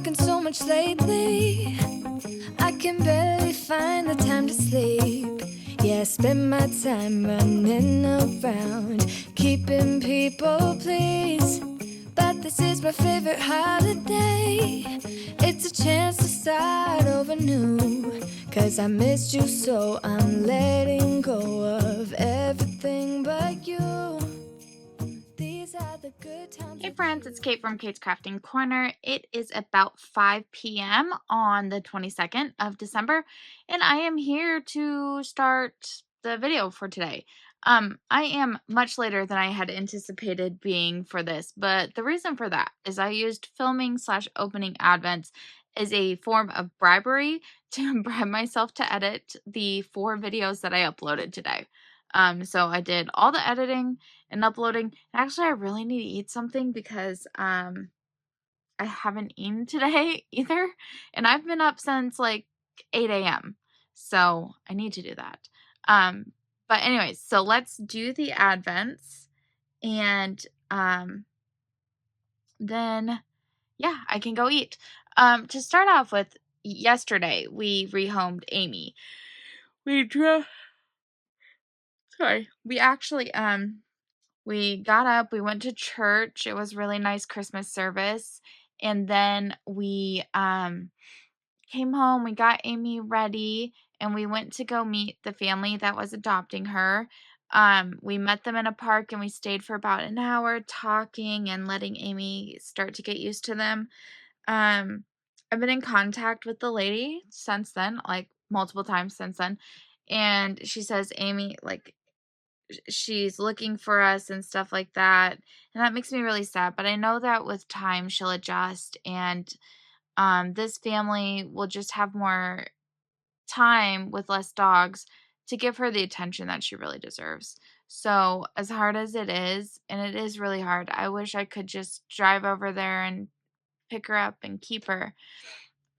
working so much lately, I can barely find the time to sleep. Yeah, I spend my time running around, keeping people pleased. But this is my favorite holiday. It's a chance to start over new. Cause I missed you, so I'm letting go of everything but you. These are the good times. Hey friends, it's Kate from Kate's Crafting Corner. It is about 5 p.m. on the 22nd of December, and I am here to start the video for today. I am much later than I had anticipated being for this, but the reason for that is I used filming/opening Advents as a form of bribery to bribe myself to edit the 4 videos that I uploaded today. So I did all the editing and uploading. Actually, I really need to eat something because I haven't eaten today either, and I've been up since like 8 a.m. So I need to do that. But anyways, so let's do the Advents, and then yeah, I can go eat. To start off with, yesterday we rehomed Amy. We drove. Sorry, we actually we got up, we went to church. It was really nice Christmas service. And then we came home, we got Amy ready, and we went to go meet the family that was adopting her. We met them in a park and we stayed for about an hour talking and letting Amy start to get used to them. I've been in contact with the lady since then, like multiple times since then. And she says Amy, like, she's looking for us and stuff like that, and that makes me really sad, but I know that with time she'll adjust, and this family will just have more time with less dogs to give her the attention that she really deserves. So as hard as it is, and it is really hard, I wish I could just drive over there and pick her up and keep her.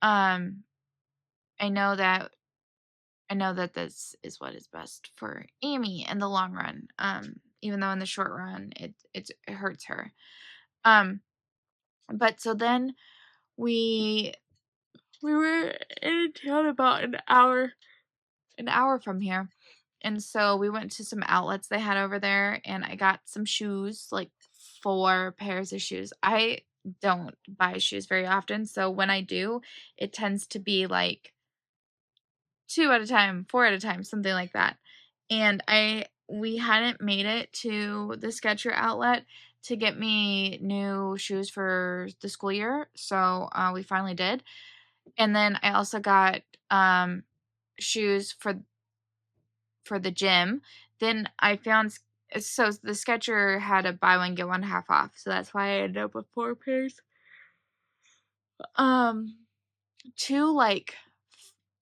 um I know that this is what is best for Amy in the long run, even though in the short run it hurts her. Um, but so then we we were in town about an hour from here, and so we went to some outlets they had over there, and I got some shoes, like 4 pairs of shoes. I don't buy shoes very often, so when I do, it tends to be like 2 at a time, 4 at a time, something like that. And we hadn't made it to the Skechers outlet to get me new shoes for the school year, so, we finally did. And then I also got, shoes for the gym. Then I found so the Skechers had a buy one, get one half off, so that's why I ended up with 4 pairs. Um, 2, like,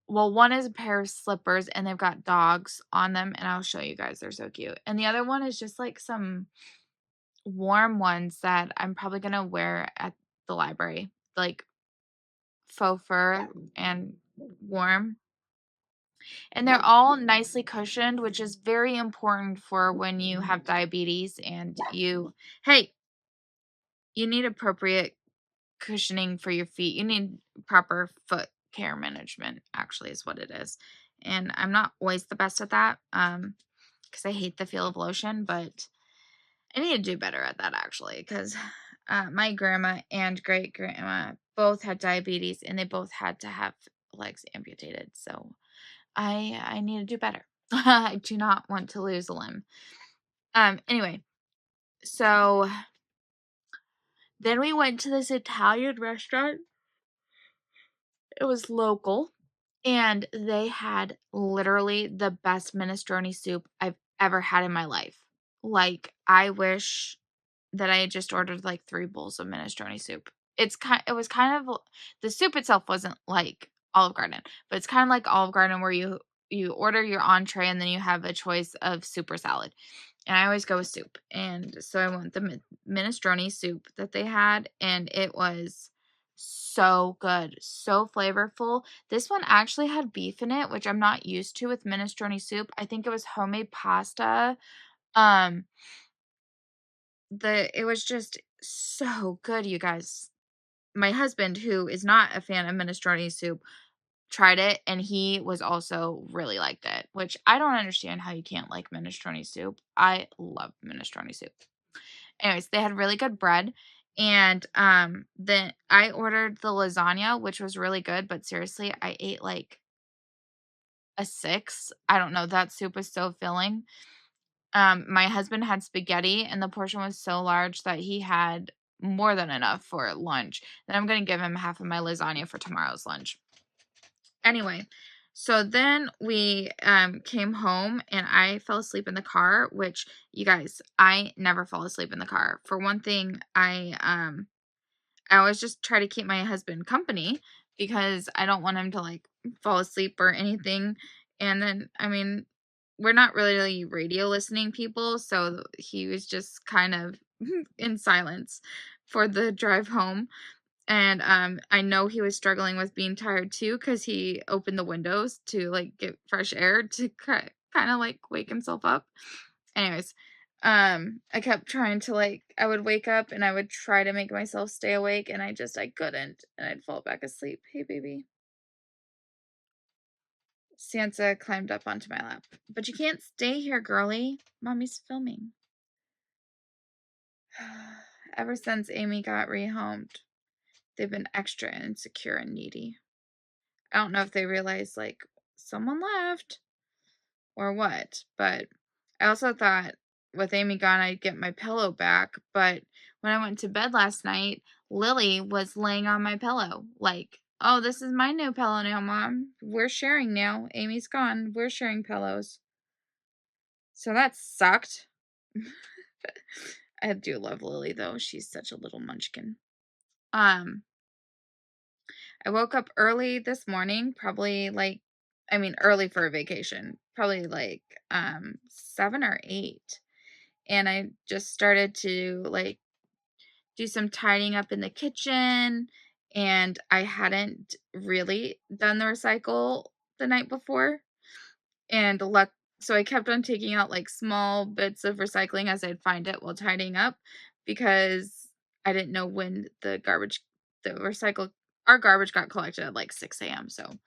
well, one is a pair of slippers, and they've got dogs on them, and I'll show you guys, they're so cute. And the other one is just, like, some warm ones that I'm probably gonna wear at the library, like, faux fur and warm. And they're all nicely cushioned, which is very important for when you have diabetes and hey, you need appropriate cushioning for your feet. You need proper foot care management, actually, is what it is. And I'm not always the best at that, because I hate the feel of lotion, but I need to do better at that, actually, because my grandma and great grandma both had diabetes, and they both had to have legs amputated. So I need to do better. I do not want to lose a limb. Anyway, so then we went to this Italian restaurant. It was local, and they had literally the best minestrone soup I've ever had in my life. Like, I wish that I had just ordered, like, 3 bowls of minestrone soup. It was kind of the soup itself wasn't like Olive Garden, but it's kind of like Olive Garden where you order your entree and then you have a choice of soup or salad. And I always go with soup. And so I went the minestrone soup that they had, and it was so good, so flavorful. This one actually had beef in it, which I'm not used to with minestrone soup. I think it was homemade pasta. Um, it was just so good, you guys. my husband, who is not a fan of minestrone soup, tried it, and he was also really liked it, which I don't understand how you can't like minestrone soup. I love minestrone soup. Anyways, they had really good bread, and, then I ordered the lasagna, which was really good, but seriously, I ate, like, a 6. I don't know, that soup was so filling. My husband had spaghetti, and the portion was so large that he had more than enough for lunch. Then I'm gonna give him half of my lasagna for tomorrow's lunch. Anyway, so then we, came home, and I fell asleep in the car, which, you guys, I never fall asleep in the car. For one thing, I always just try to keep my husband company because I don't want him to, like, fall asleep or anything, and then, I mean, we're not really radio listening people, so he was just kind of in silence for the drive home, and, I know he was struggling with being tired too, because he opened the windows to, like, get fresh air to kinda, like, wake himself up. Anyways, I kept trying to, like, I would wake up and I would try to make myself stay awake, and I couldn't, and I'd fall back asleep. "Hey, baby." Sansa climbed up onto my lap. "But you can't stay here, girly. Mommy's filming." Ever since Amy got rehomed, they've been extra insecure and needy. I don't know if they realized, like, someone left or what, but I also thought with Amy gone, I'd get my pillow back, but when I went to bed last night, Lily was laying on my pillow, like, "Oh, this is my new pillow now, Mom. We're sharing now. Amy's gone. We're sharing pillows." So that sucked. I do love Lily, though. She's such a little munchkin. Um, I woke up early this morning, probably like, I mean, early for a vacation, probably like 7 or 8. And I just started to, like, do some tidying up in the kitchen, and I hadn't really done the recycle the night before, and luck so I kept on taking out, like, small bits of recycling as I'd find it while tidying up, because I didn't know when the recycle our garbage got collected at, like, 6 a.m., so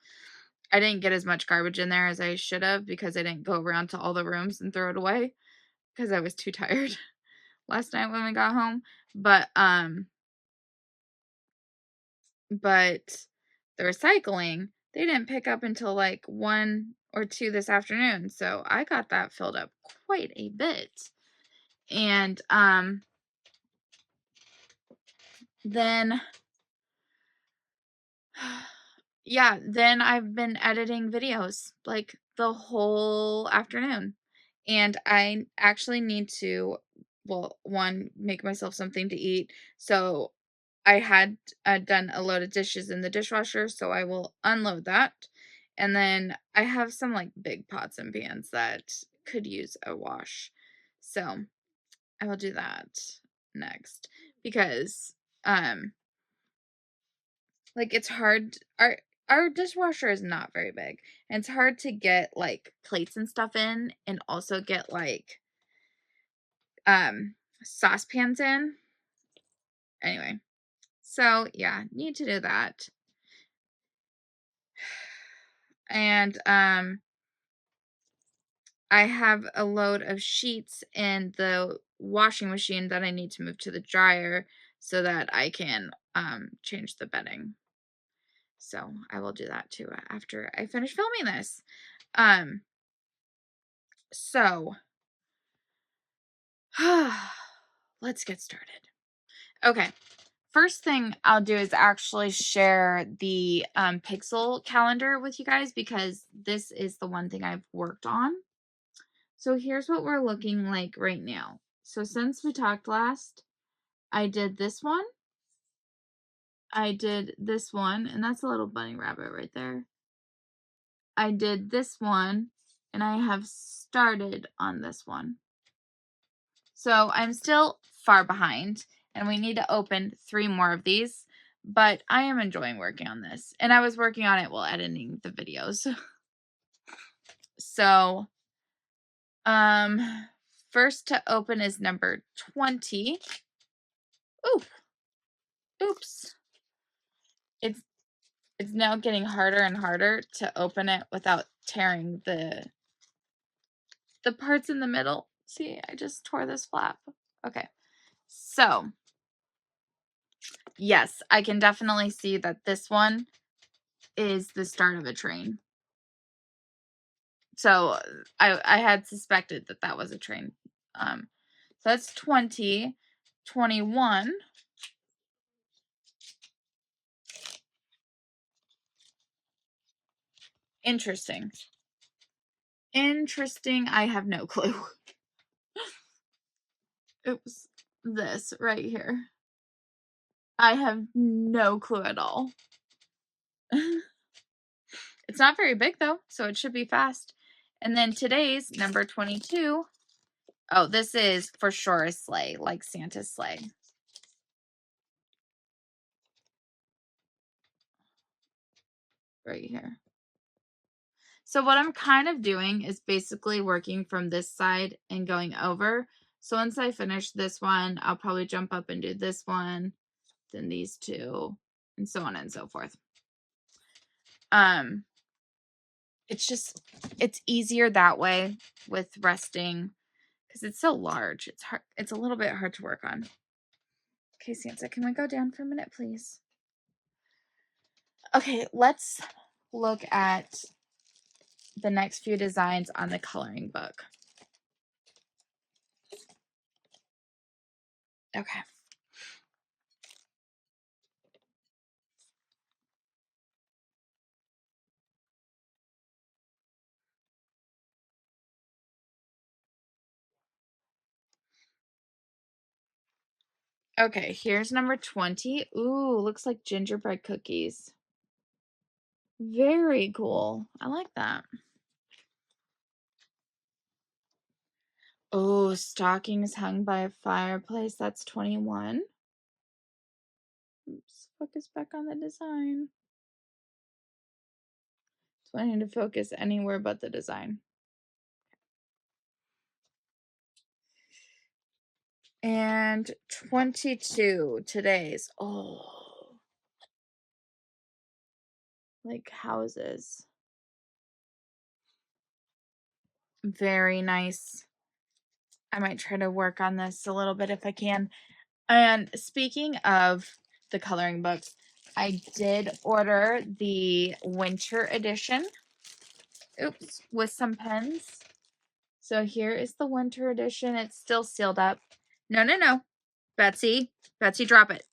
I didn't get as much garbage in there as I should have because I didn't go around to all the rooms and throw it away because I was too tired last night when we got home, but, but the recycling, they didn't pick up until, like, 1 or 2 this afternoon, so I got that filled up quite a bit, and, then yeah, then I've been editing videos, like, the whole afternoon, and I actually need to, well, 1, make myself something to eat, so I had, done a load of dishes in the dishwasher, so I will unload that, and then I have some, like, big pots and pans that could use a wash, so I will do that next because, um, like, it's hard our dishwasher is not very big, and it's hard to get, like, plates and stuff in and also get, like, saucepans in. Anyway, so, yeah, need to do that. And, I have a load of sheets in the washing machine that I need to move to the dryer so that I can, change the bedding. So, I will do that too after I finish filming this. Um, so let's get started. Okay. First thing I'll do is actually share the pixel calendar with you guys because this is the one thing I've worked on. So here's what we're looking like right now. So since we talked last, I did this one. I did this one, and that's a little bunny rabbit right there. I did this one, and I have started on this one. So I'm still far behind, and we need to open 3 more of these, but I am enjoying working on this, and I was working on it while editing the videos. So, first to open is number 20. Ooh, oops. it's now getting harder and harder to open it without tearing the parts in the middle. See, I just tore this flap. Okay. So, yes, I can definitely see that this one is the start of a train. So, I had suspected that that was a train. So that's 20, 21. Interesting. Interesting. I have no clue. Oops. This right here. I have no clue at all. It's not very big though, so it should be fast. And then today's number 22. Oh, this is for sure a sleigh, like Santa's sleigh. Right here. So what I'm kind of doing is basically working from this side and going over. So once I finish this one, I'll probably jump up and do this one, then these two, and so on and so forth. It's easier that way with resting because it's so large. It's hard. It's a little bit hard to work on. Okay, Santa, can we go down for a minute, please? Okay, let's look at the next few designs on the coloring book. Okay. Okay, here's number 20. Ooh, looks like gingerbread cookies. Very cool. I like that. Oh, stockings hung by a fireplace. That's 21. Oops, focus back on the design. It's wanting to focus anywhere but the design. And 22, today's. Oh, like houses. Very nice. I might try to work on this a little bit if I can. And speaking of the coloring books, I did order the winter edition. Oops, with some pens. So here is the winter edition. It's still sealed up. No, no, no. Betsy. Betsy, drop it.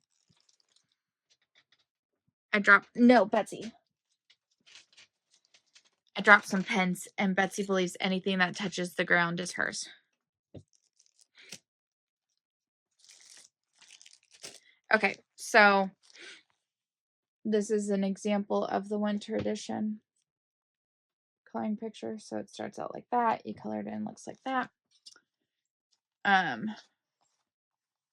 No, Betsy. I dropped some pens, and Betsy believes anything that touches the ground is hers. Okay, so this is an example of the winter edition coloring picture. So it starts out like that. You color it in, looks like that.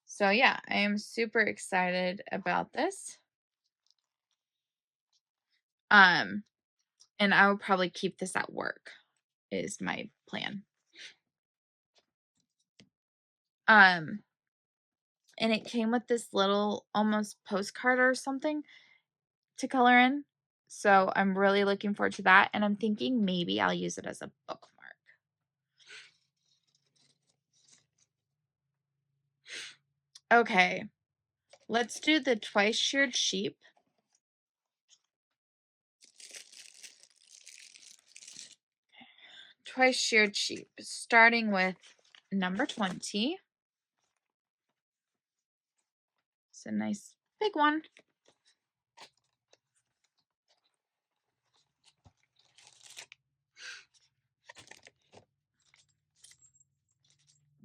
So yeah, I am super excited about this. And I will probably keep this at work is my plan. And it came with this little almost postcard or something to color in. So I'm really looking forward to that. And I'm thinking maybe I'll use it as a bookmark. Okay, let's do the twice sheared sheep. Twice sheared sheep, starting with number 20. It's a nice big one.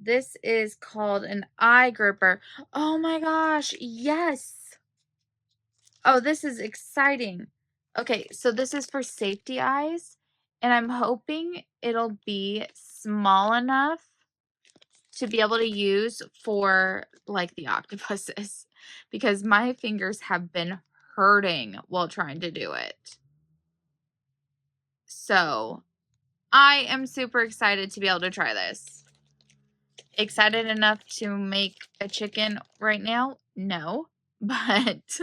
This is called an eye gripper. Oh my gosh, yes. Oh, this is exciting. Okay, so this is for safety eyes, and I'm hoping it'll be small enough to be able to use for like the octopuses because my fingers have been hurting while trying to do it. So I am super excited to be able to try this. Excited enough to make a chicken right now? No, but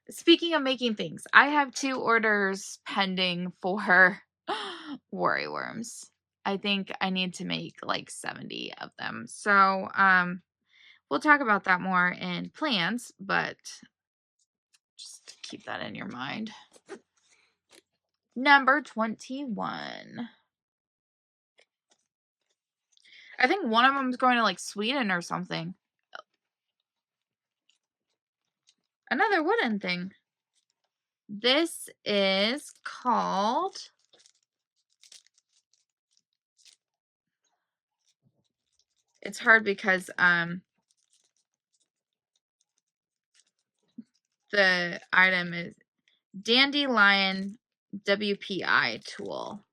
speaking of making things, I have 2 orders pending for worry worms. I think I need to make like 70 of them. So, we'll talk about that more in plans, but just keep that in your mind. Number 21. I think one of them is going to like Sweden or something. Another wooden thing. This is called, it's hard because the item is Dandelion WPI tool.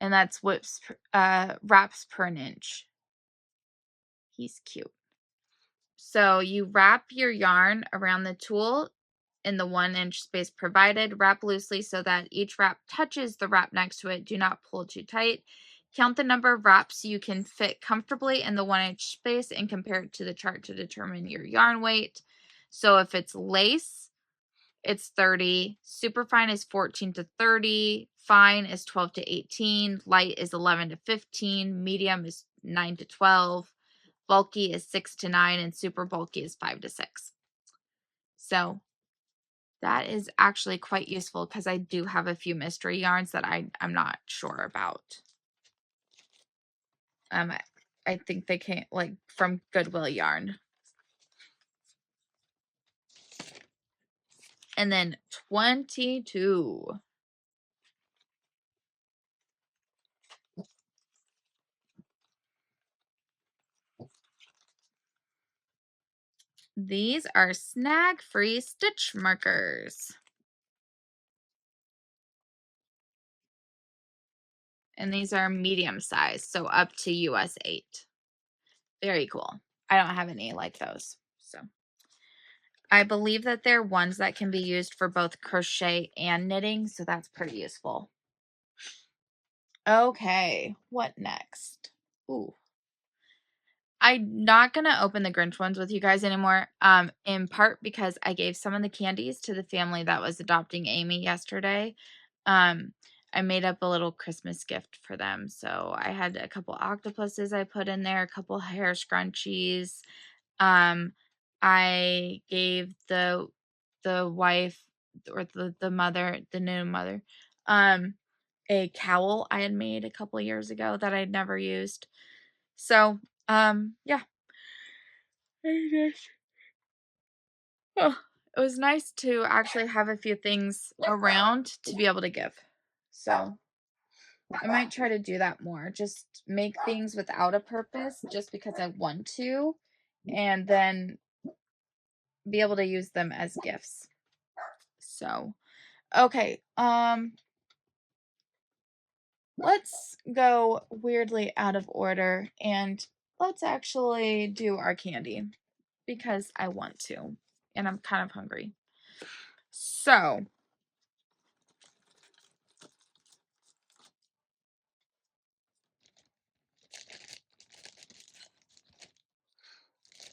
And that's wraps per an inch. He's cute. So you wrap your yarn around the tool in the 1-inch space provided. Wrap loosely so that each wrap touches the wrap next to it. Do not pull too tight. Count the number of wraps you can fit comfortably in the 1-inch space and compare it to the chart to determine your yarn weight. So if it's lace, it's 30. Superfine is 14 to 30. Fine is 12 to 18. Light is 11 to 15. Medium is 9 to 12. Bulky is 6 to 9. And super bulky is 5 to 6. So that is actually quite useful because I do have a few mystery yarns that I'm not sure about. I think they came like from Goodwill Yarn. And then 22. These are snag-free stitch markers. And these are medium size, so up to US 8. Very cool. I don't have any like those. So I believe that they're ones that can be used for both crochet and knitting, so that's pretty useful. Okay, what next? Ooh. I'm not going to open the Grinch ones with you guys anymore, in part because I gave some of the candies to the family that was adopting Amy yesterday. I made up a little Christmas gift for them. So I had a couple octopuses I put in there, a couple hair scrunchies. I gave the wife or the mother, the new mother, a cowl I had made a couple years ago that I'd never used. So, yeah. Oh, it was nice to actually have a few things around to be able to give. So, I might try to do that more. Just make things without a purpose just because I want to, and then be able to use them as gifts. So, okay, let's go weirdly out of order and let's actually do our candy because I want to and I'm kind of hungry. So,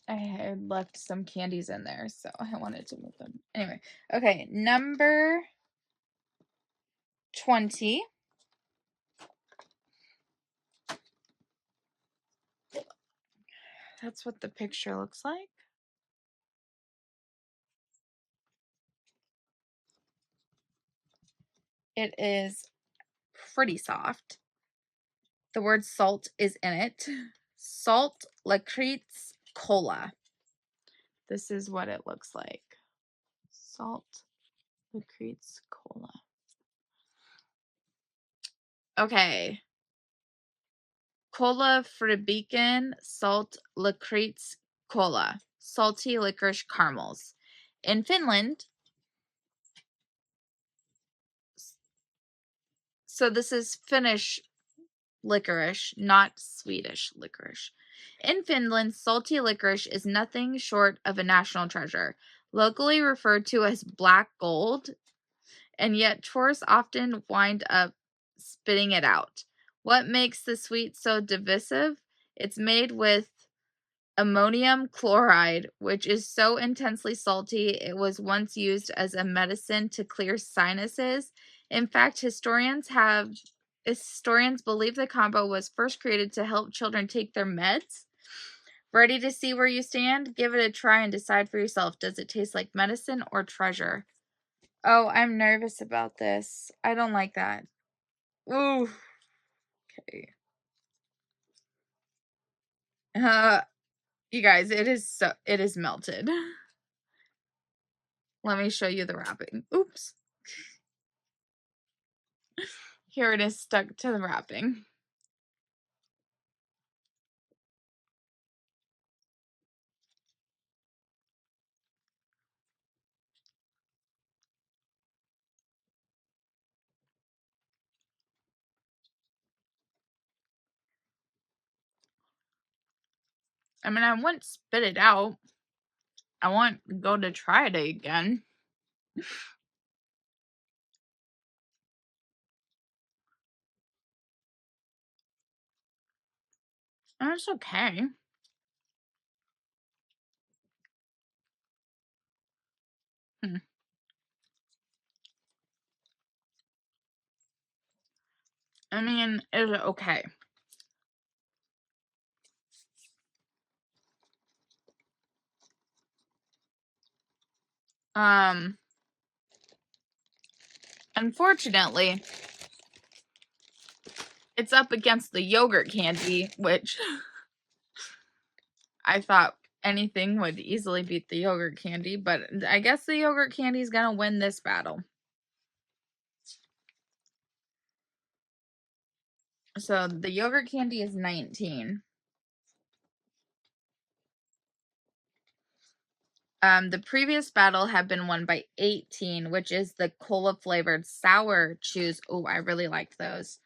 I had left some candies in there, so I wanted to move them. Anyway, okay, number 20. That's what the picture looks like. It is pretty soft. The word salt is in it. Salt Lakritz Cola. This is what it looks like. Salt Lakritz Cola. Okay. Cola Fribiken Salt Lakritz Cola. Salty licorice caramels. In Finland, so this is Finnish licorice, not Swedish licorice. In Finland, salty licorice is nothing short of a national treasure, locally referred to as black gold, and yet tourists often wind up spitting it out. What makes the sweet so divisive? It's made with ammonium chloride, which is so intensely salty it was once used as a medicine to clear sinuses. In fact, historians believe the combo was first created to help children take their meds. Ready to see where you stand? Give it a try and decide for yourself. Does it taste like medicine or treasure? Oh, I'm nervous about this. I don't like that. Ooh. Okay. You guys, it is melted. Let me show you the wrapping. Oops. Here it is stuck to the wrapping. I mean, I wouldn't spit it out. I won't go to try it again. And it's okay. I mean, it's okay. Unfortunately, it's up against the yogurt candy, which I thought anything would easily beat the yogurt candy, but I guess the yogurt candy is gonna win this battle. So the yogurt candy is 19. The previous battle had been won by 18, which is the cola flavored sour chews. Oh, I really liked those.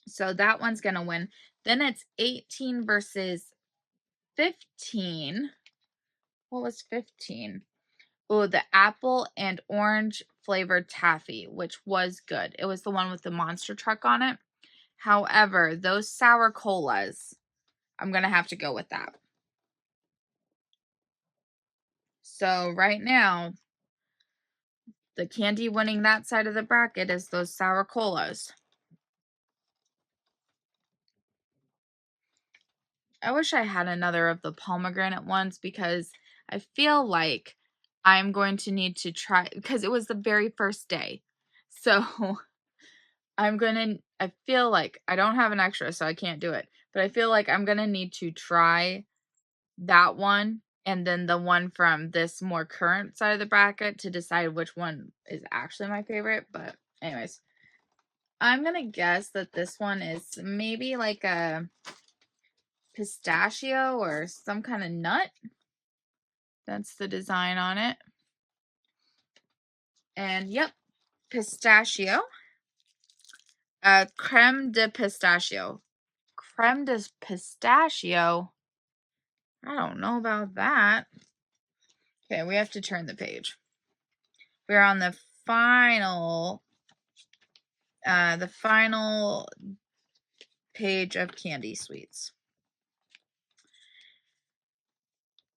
So that one's gonna win. Then it's 18 versus 15. What was 15? Oh, the apple and orange flavored taffy, which was good. It was the one with the monster truck on it. However, those sour colas, I'm gonna have to go with that. So right now, the candy winning that side of the bracket is those sour colas. I wish I had another of the pomegranate ones because I feel like I'm going to need to try, because it was the very first day. So I feel like I don't have an extra, so I can't do it. But I feel like I'm going to need to try that one and then the one from this more current side of the bracket to decide which one is actually my favorite. But anyways, I'm going to guess that this one is maybe like a pistachio or some kind of nut. That's the design on it. And yep, pistachio. Creme de pistachio. Creme de pistachio? I don't know about that. Okay, we have to turn the page. We're on the final page of candy sweets.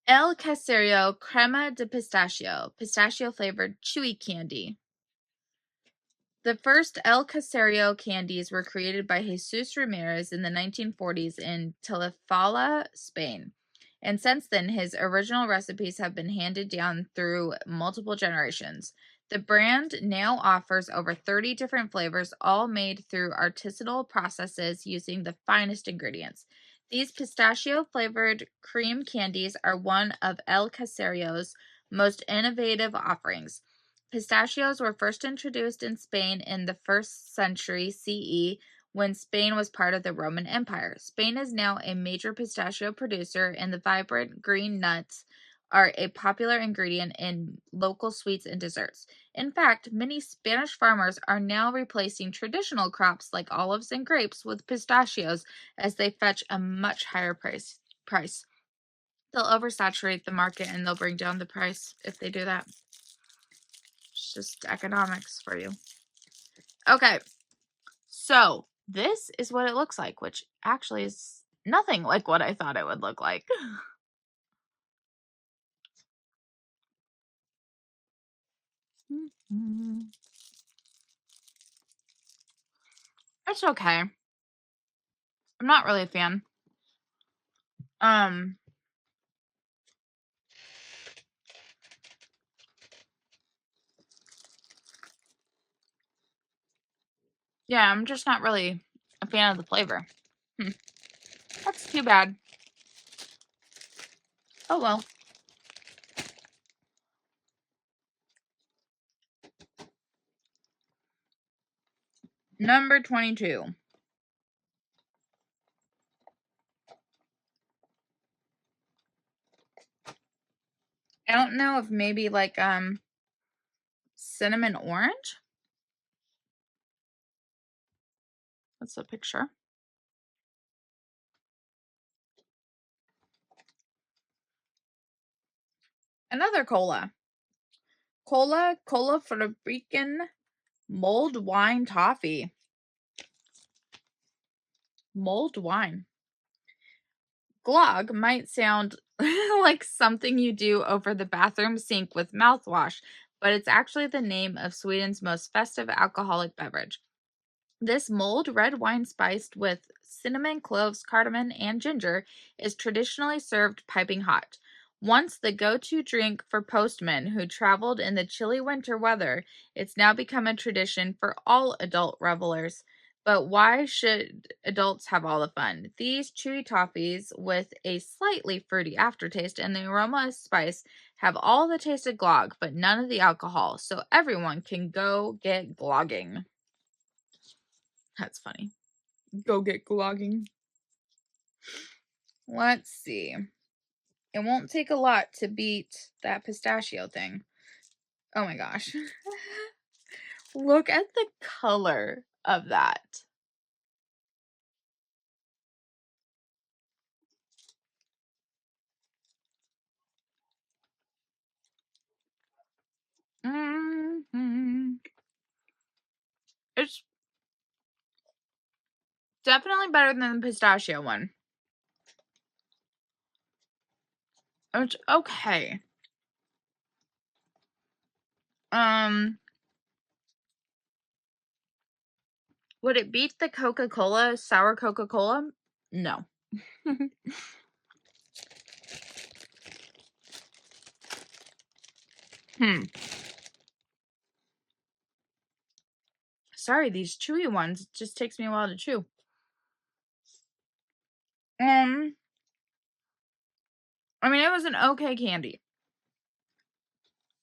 El Caserio Crema de Pistachio, pistachio flavored chewy candy. The first El Caserio candies were created by Jesus Ramirez in the 1940s in Telefala, Spain. And since then, his original recipes have been handed down through multiple generations. The brand now offers over 30 different flavors, all made through artisanal processes using the finest ingredients. These pistachio-flavored cream candies are one of El Caserio's most innovative offerings. Pistachios were first introduced in Spain in the 1st century CE when Spain was part of the Roman Empire. Spain is now a major pistachio producer, and the vibrant green nuts are a popular ingredient in local sweets and desserts. In fact, many Spanish farmers are now replacing traditional crops like olives and grapes with pistachios as they fetch a much higher price. They'll oversaturate the market and they'll bring down the price if they do that. It's just economics for you. Okay, so this is what it looks like, which actually is nothing like what I thought it would look like. It's okay. I'm not really a fan. Yeah, I'm just not really a fan of the flavor. That's too bad. Oh well. Number 22. I don't know if maybe like cinnamon orange. That's a picture. Another cola. Cola for the freaking mulled wine toffee. Mulled wine. Glog might sound like something you do over the bathroom sink with mouthwash, but it's actually the name of Sweden's most festive alcoholic beverage. This mulled red wine spiced with cinnamon, cloves, cardamom, and ginger is traditionally served piping hot. Once the go-to drink for postmen who traveled in the chilly winter weather, it's now become a tradition for all adult revelers. But why should adults have all the fun? These chewy toffees with a slightly fruity aftertaste and the aroma of spice have all the taste of glog, but none of the alcohol, so everyone can go get glogging. That's funny. Go get glogging. Let's see. It won't take a lot to beat that pistachio thing. Oh my gosh. Look at the color of that. It's definitely better than the pistachio one. It's okay. Would it beat the Coca-Cola, sour Coca-Cola? No. Sorry, these chewy ones, it just takes me a while to chew. I mean, it was an okay candy.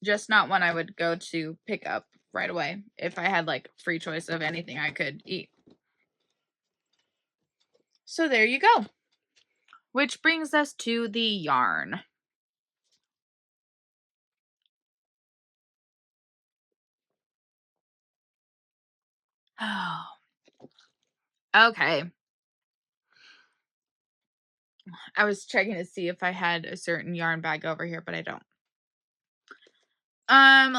Just not one I would go to pick up right away if I had like free choice of anything I could eat. So there you go. Which brings us to the yarn. Oh. Okay. I was checking to see if I had a certain yarn bag over here, but I don't.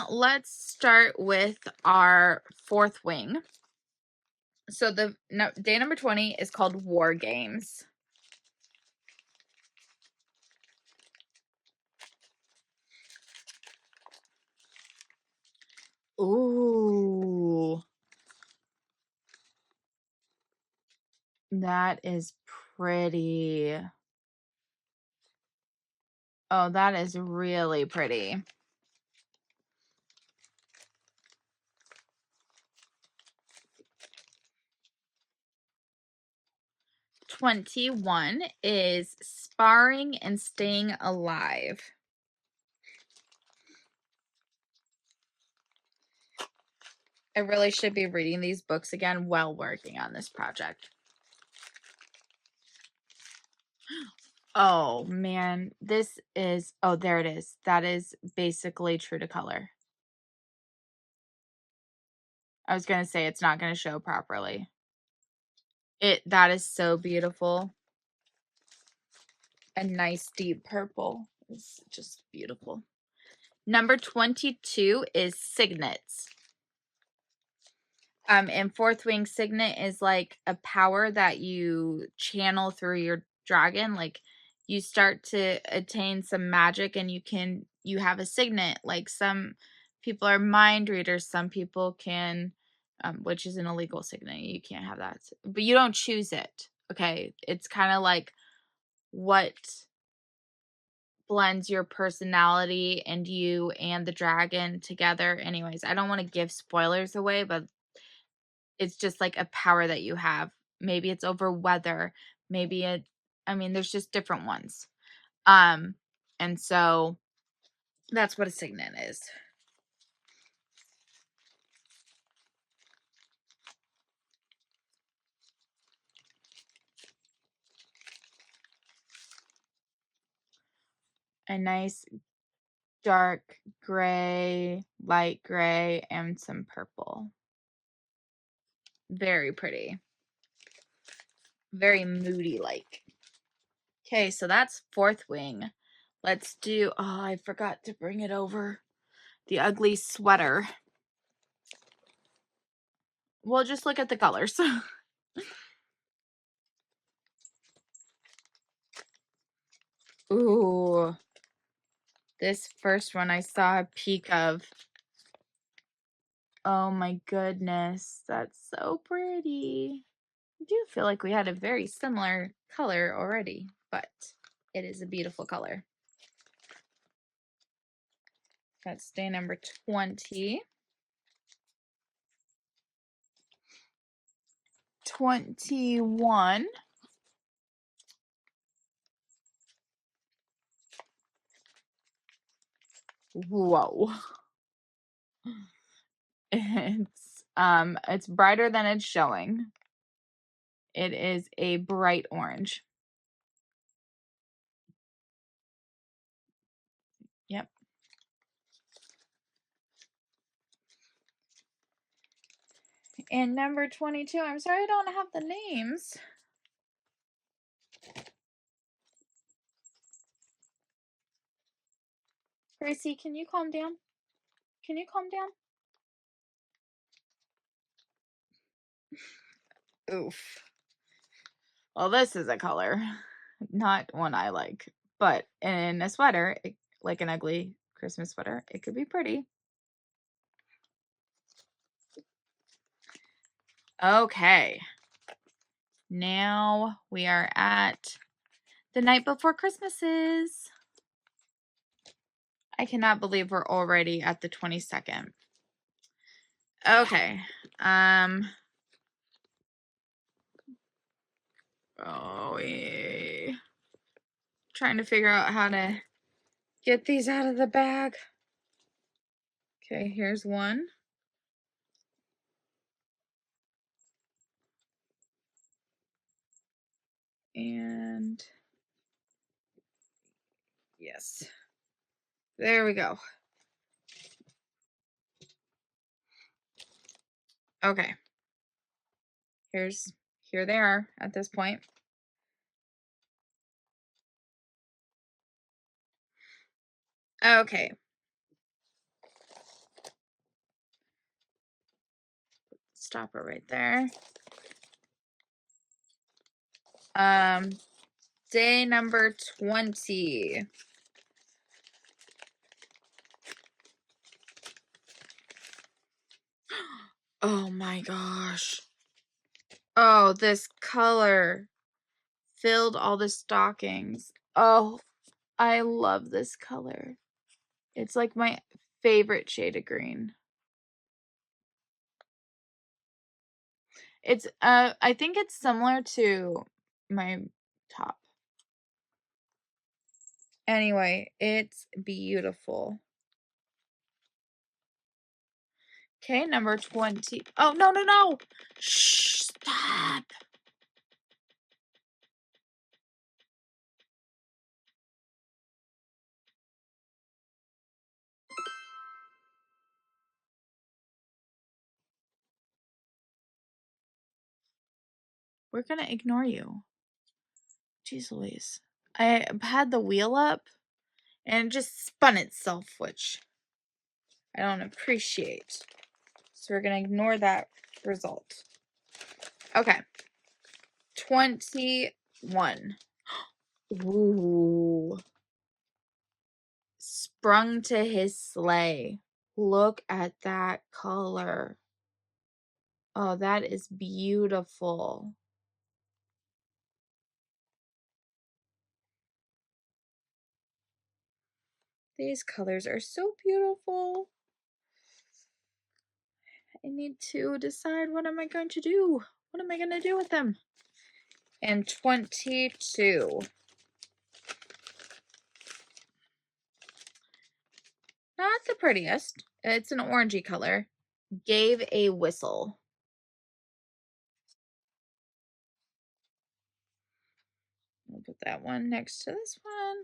Let's start with our fourth wing. So day number 20 is called War Games. Ooh. That is pretty. Oh, that is really pretty. #21 is Sparring and Staying Alive. I really should be reading these books again while working on this project. Oh, man. This is... Oh, there it is. That is basically true to color. I was going to say it's not going to show properly. That is so beautiful. A nice deep purple. It's just beautiful. Number 22 is Signets. And fourth wing signet is like a power that you channel through your dragon. Like you start to attain some magic and you have a signet. Like some people are mind readers. Some people can, which is an illegal signet. You can't have that. But you don't choose it, okay? It's kind of like what blends your personality and you and the dragon together. Anyways, I don't want to give spoilers away, but it's just like a power that you have. Maybe it's over weather. Maybe there's just different ones. And so that's what a signet is. A nice dark gray, light gray, and some purple. Very pretty. Very moody-like. Okay, so that's fourth wing. Let's do, oh, I forgot to bring it over. The ugly sweater. Well, just look at the colors. Ooh. This first one I saw a peek of. Oh my goodness. That's so pretty. I do feel like we had a very similar color already, but it is a beautiful color. That's day number 20. 21. Whoa. It's brighter than it's showing. It is a bright orange. Yep. And number 22. I'm sorry I don't have the names. Gracie, can you calm down? Can you calm down? Oof. Well, this is a color. Not one I like. But in a sweater, like an ugly Christmas sweater, it could be pretty. Okay. Now we are at the night before Christmases. I cannot believe we're already at the 22nd. Okay. Trying to figure out how to get these out of the bag. Okay, here's one. And yes. There we go. Okay. Here they are at this point. Okay. Stop it right there. Day number 20. Oh my gosh. Oh, this color filled all the stockings. Oh, I love this color. It's like my favorite shade of green. It's I think it's similar to my top. Anyway, it's beautiful. Okay, number 20. Oh, no. Shh, stop. We're gonna ignore you. Jeez Louise. I had the wheel up and it just spun itself, which I don't appreciate. So we're gonna ignore that result. Okay. 21. Ooh. Sprung to his sleigh. Look at that color. Oh, that is beautiful. These colors are so beautiful. I need to decide what am I going to do? What am I going to do with them? And 22. Not the prettiest. It's an orangey color. Gave a whistle. We'll put that one next to this one.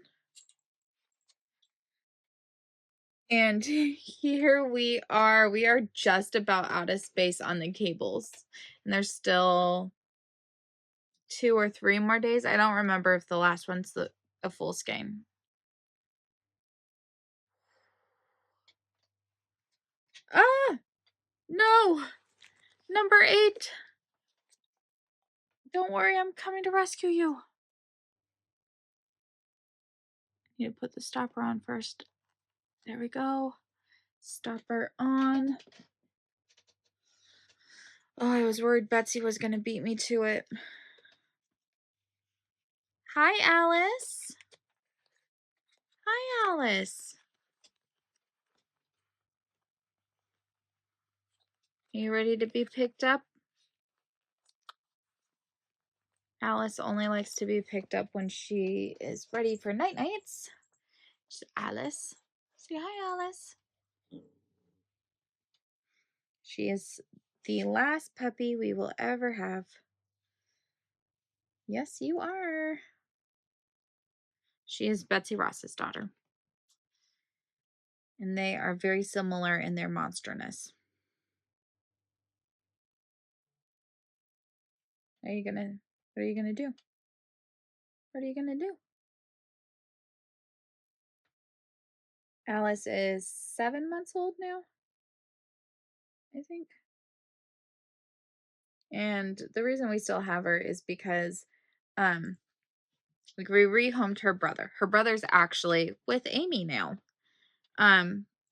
And here we are. We are just about out of space on the cables. And there's still 2 or 3 more days. I don't remember if the last one's a full skein. Ah! No! Number 8! Don't worry, I'm coming to rescue you. Need to put the stopper on first. There we go. Stopper on. Oh, I was worried Betsy was going to beat me to it. Hi, Alice. Hi, Alice. Are you ready to be picked up? Alice only likes to be picked up when she is ready for night-nights. Alice. Say hi, Alice. She is the last puppy we will ever have. Yes, you are. She is Betsy Ross's daughter. And they are very similar in their monsterness. What are you gonna do? What are you gonna do? Alice is 7 months old now, I think. And the reason we still have her is because we rehomed her brother. Her brother's actually with Amy now.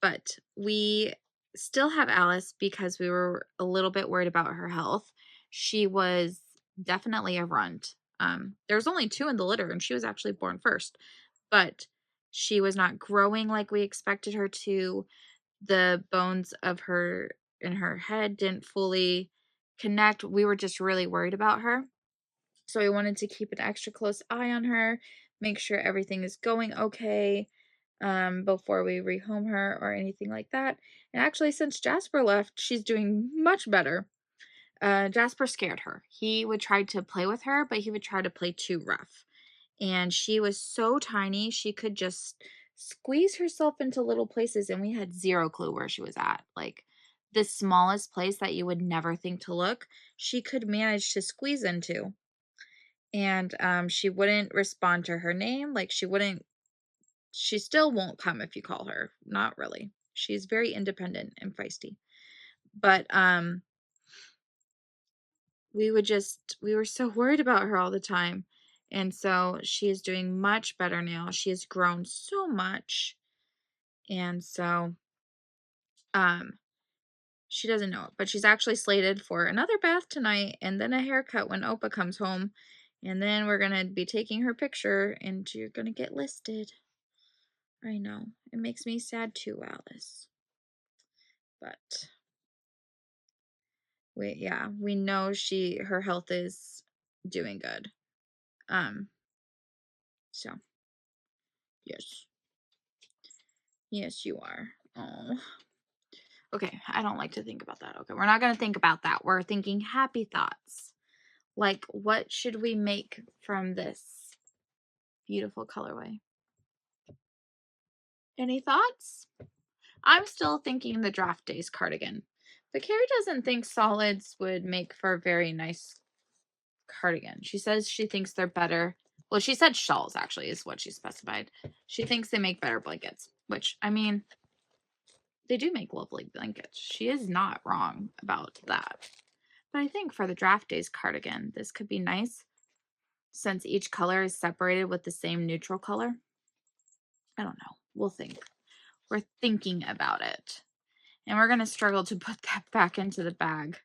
But we still have Alice because we were a little bit worried about her health. She was definitely a runt. There was only 2 in the litter and she was actually born first, but she was not growing like we expected her to. The bones of her in her head didn't fully connect. We were just really worried about her. So we wanted to keep an extra close eye on her, make sure everything is going okay before we rehome her or anything like that. And actually, since Jasper left, she's doing much better. Jasper scared her. He would try to play with her, but he would try to play too rough. And she was so tiny, she could just squeeze herself into little places, and we had zero clue where she was at. Like, the smallest place that you would never think to look, she could manage to squeeze into. And she wouldn't respond to her name. Like, she still won't come if you call her. Not really. She's very independent and feisty. But we were so worried about her all the time. And so she is doing much better now. She has grown so much. And so she doesn't know it, but she's actually slated for another bath tonight and then a haircut when Opa comes home. And then we're going to be taking her picture and you're going to get listed. I know. It makes me sad too, Alice. But we know her health is doing good. So yes. Yes, you are. Oh. Okay, I don't like to think about that. Okay, we're not going to think about that. We're thinking happy thoughts. Like, what should we make from this beautiful colorway? Any thoughts? I'm still thinking the Draft Days cardigan. But Carrie doesn't think solids would make for a very nice cardigan. She says she thinks they're better. Well, she said shawls, actually, is what she specified. She thinks they make better blankets, which, I mean, they do make lovely blankets. She is not wrong about that. But I think for the Draft Days cardigan, this could be nice since each color is separated with the same neutral color. I don't know. We'll think. We're thinking about it. And we're going to struggle to put that back into the bag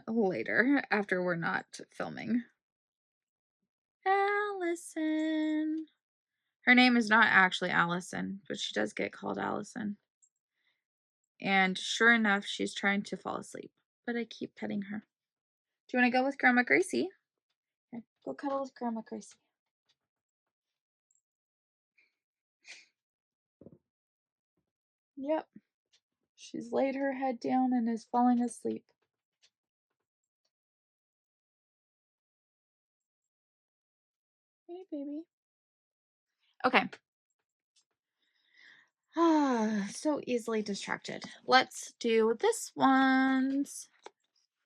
later after we're not filming. Allison. Her name is not actually Allison, but she does get called Allison. And sure enough, she's trying to fall asleep, but I keep petting her. Do you want to go with Grandma Gracie? Here, go cuddle with Grandma Gracie. Yep. She's laid her head down and is falling asleep. Hey, baby. Okay. So easily distracted. Let's do this one's.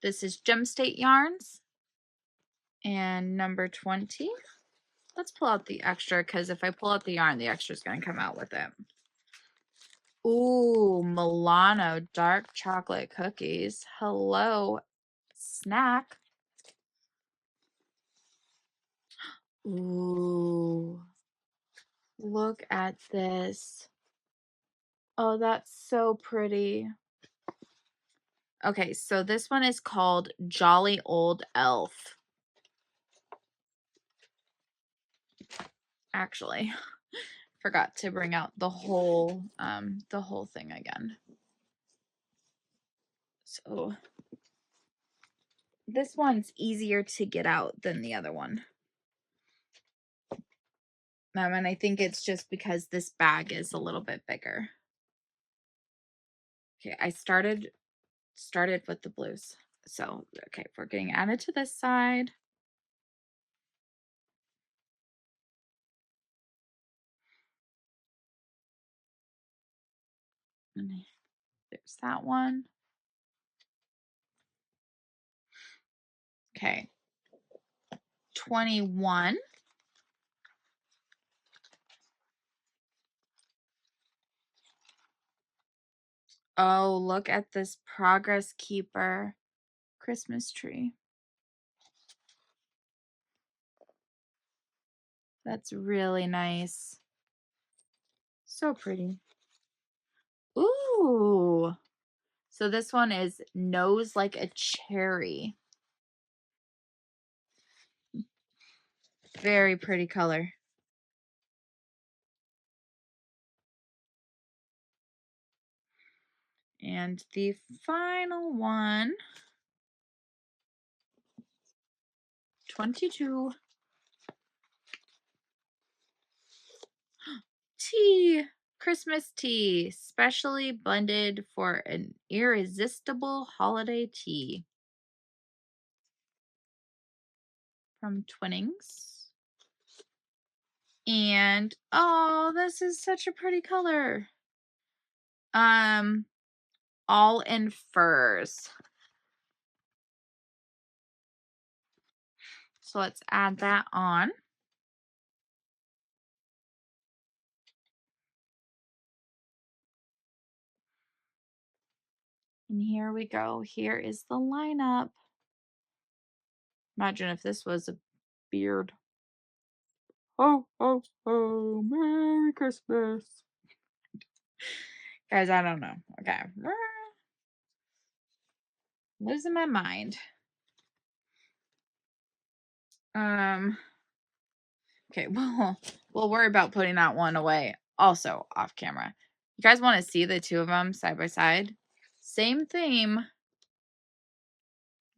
This is Gem State Yarns. And number 20. Let's pull out the extra, because if I pull out the yarn, the extra is going to come out with it. Ooh, Milano dark chocolate cookies. Hello, snack. Ooh, look at this. Oh, that's so pretty. Okay, so this one is called Jolly Old Elf. Actually, forgot to bring out the whole thing again. So this one's easier to get out than the other one. And I think it's just because this bag is a little bit bigger. Okay, I started with the blues. So, okay, we're getting added to this side. And there's that one. Okay. 21. Oh, look at this Progress Keeper Christmas tree. That's really nice. So pretty. Ooh. So this one is Nose Like a Cherry. Very pretty color. And the final one, 22. Tea. Christmas tea, specially blended for an irresistible holiday tea. From Twinnings. And oh, this is such a pretty color. All in furs. So let's add that on. And here we go. Here is the lineup. Imagine if this was a beard. Oh, oh, oh, Merry Christmas. Guys, I don't know. Okay. Losing my mind. Okay, well, we'll worry about putting that one away also off camera. You guys want to see the two of them side by side? Same theme.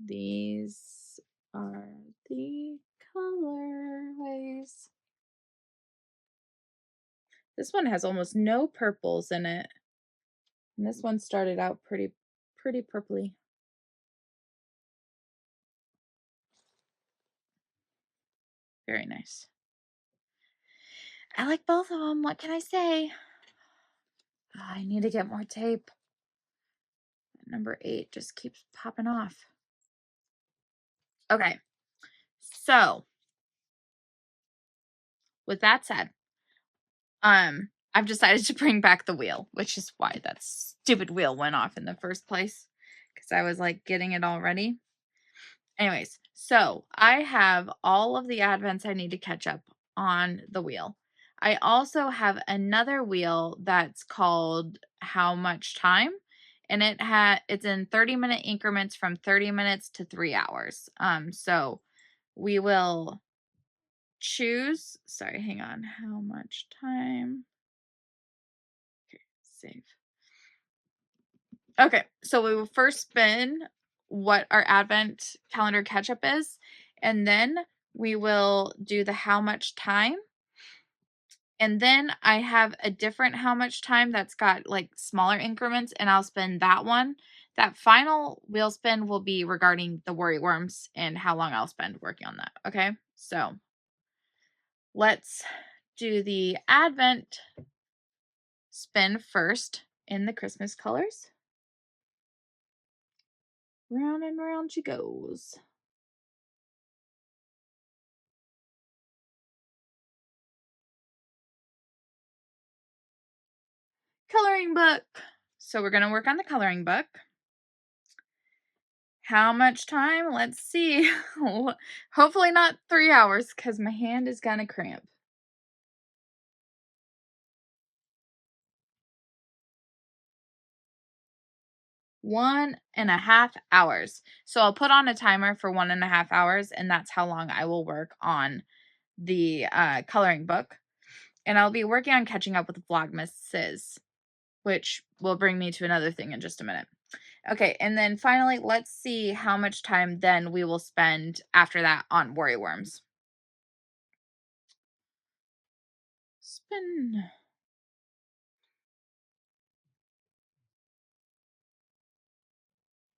These are the colorways. This one has almost no purples in it. And this one started out pretty purpley. Very nice. I like both of them. What can I say? I need to get more tape. Number 8 just keeps popping off. Okay. So, with that said, I've decided to bring back the wheel, which is why that stupid wheel went off in the first place, because I was like getting it all ready. Anyways, so I have all of the advents I need to catch up on the wheel. I also have another wheel that's called How Much Time, and it's in 30-minute increments from 30 minutes to 3 hours. So we will choose, sorry, hang on, how much time? Okay, save. Okay, so we will first spin what our advent calendar catch up is, and then we will do the how much time. And then I have a different how much time that's got like smaller increments, and I'll spin that one. That final wheel spin will be regarding the worry worms and how long I'll spend working on that. Okay, so let's do the advent spin first in the Christmas colors. Round and round she goes. Coloring book. So we're going to work on the coloring book. How much time? Let's see. Hopefully not 3 hours because my hand is going to cramp. 1.5 hours. So I'll put on a timer for 1.5 hours, and that's how long I will work on the coloring book. And I'll be working on catching up with Vlogmases, which will bring me to another thing in just a minute. Okay, and then finally, let's see how much time then we will spend after that on worry worms. Spin.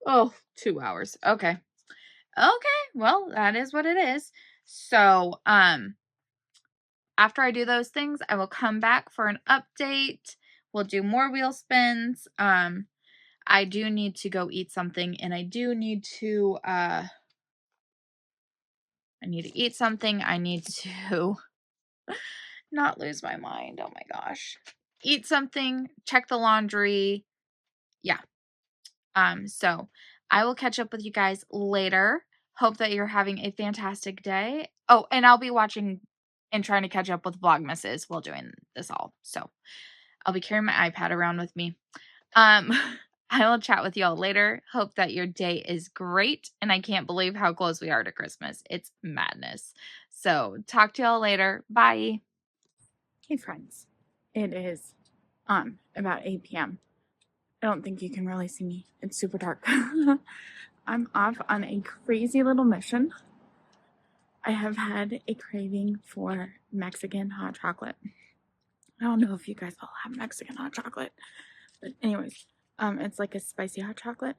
Oh, 2 hours. Okay. Okay, well, that is what it is. So, after I do those things, I will come back for an update. We'll do more wheel spins. I do need to go eat something, and I do need to, eat something. I need to not lose my mind. Oh my gosh. Eat something, check the laundry. Yeah. So I will catch up with you guys later. Hope that you're having a fantastic day. Oh, and I'll be watching and trying to catch up with Vlogmases while doing this all. So I'll be carrying my iPad around with me. I will chat with y'all later. Hope that your day is great. And I can't believe how close we are to Christmas. It's madness. So talk to y'all later. Bye. Hey friends, it is about 8 p.m. I don't think you can really see me. It's super dark. I'm off on a crazy little mission. I have had a craving for Mexican hot chocolate. I don't know if you guys all have Mexican hot chocolate, but anyways, it's like a spicy hot chocolate.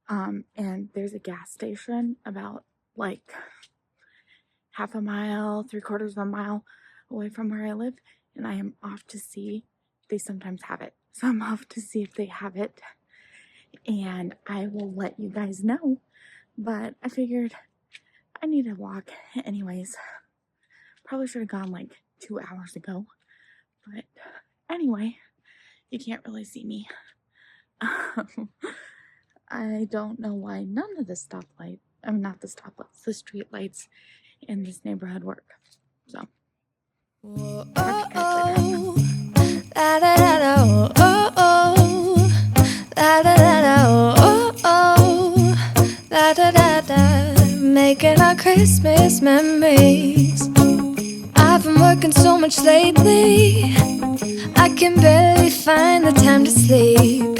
And there's a gas station about like half a mile, 3/4 of a mile away from where I live, and I am off to see. They sometimes have it, so I'm off to see if they have it, and I will let you guys know. But I figured I need to walk anyways. Probably should have gone like 2 hours ago, but anyway, you can't really see me. I don't know why none of the stoplights, not the stoplights, the street lights in this neighborhood work. So, talk to you guys later. La da da da, oh oh, la da da da, oh oh, la da da da, making our Christmas memories. I've been working so much lately, I can barely find the time to sleep.